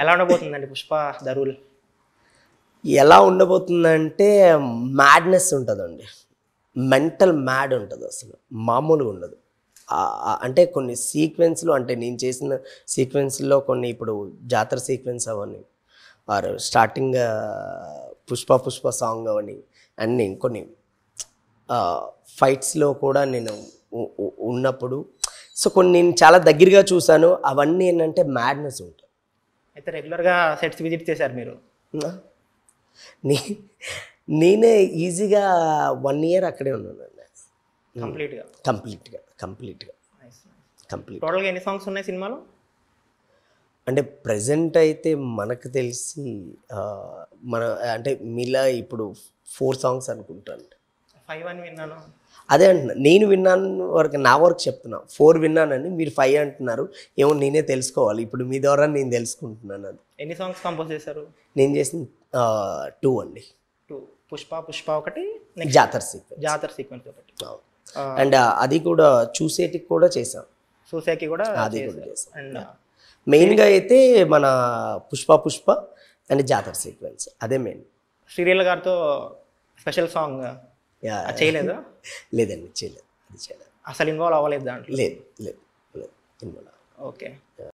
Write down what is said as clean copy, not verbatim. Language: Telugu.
ఎలా ఉండబోతుందండి పుష్ప ద రూల్? ఎలా ఉండబోతుందంటే మ్యాడ్నెస్ ఉంటుందండి, మెంటల్ మ్యాడ్ ఉంటుంది, అసలు మామూలుగా ఉండదు. అంటే కొన్ని సీక్వెన్స్లు, అంటే నేను చేసిన సీక్వెన్స్లో కొన్ని, ఇప్పుడు జాతర సీక్వెన్స్ అవని, ఆర్ స్టార్టింగ్ పుష్ప సాంగ్ అవని, అన్నీ కొన్ని ఫైట్స్లో కూడా నేను ఉన్నప్పుడు, సో కొన్ని నేను చాలా దగ్గరగా చూశాను. అవన్నీ ఏంటంటే మ్యాడ్నెస్ ఉంటుంది. అయితే రెగ్యులర్గా సెట్స్ విజిట్ చేశారు మీరు? నేనే ఈజీగా 1 year అక్కడే ఉన్నానండి, కంప్లీట్గా. కంప్లీట్గా. టోటల్గా ఎన్ని సాంగ్స్ ఉన్నాయి సినిమాలో? అంటే ప్రజెంట్ అయితే మనకు తెలిసి మన అంటే మీలా ఇప్పుడు 4 songs అనుకుంటాను. 5 అని విన్నాను. అదే అంటున్నా, నేను విన్నాను వరకు, నా వరకు చెప్తున్నా. 4 విన్నానని, మీరు 5 అంటున్నారు. ఏమో నేనే తెలుసుకోవాలి, ఇప్పుడు మీ ద్వారా నేను తెలుసుకుంటున్నాను. అది ఎన్ని సాంగ్స్ కంపోజ్ చేశారు? నేను చేసిన 2 అండి. 2. పుష్ప ఒకటి, జాతర సీక్వెన్స్ ఒకటి. అండ్ అది కూడా చూసేటికి కూడా చేసాం, చూసేకి కూడా అది కూడా చేసాం. అండ్ మెయిన్గా అయితే మన పుష్ప అండ్ జాతర సీక్వెన్స్, అదే మెయిన్. శ్రీలీల గారితో స్పెషల్ సాంగ్ చేయలేదు? లేదండి, చేయలేదు. అసలు ఇన్వాల్వ్ అవ్వలేదు దాంట్లో? లేదు ఇన్వాల్వ్. ఓకే.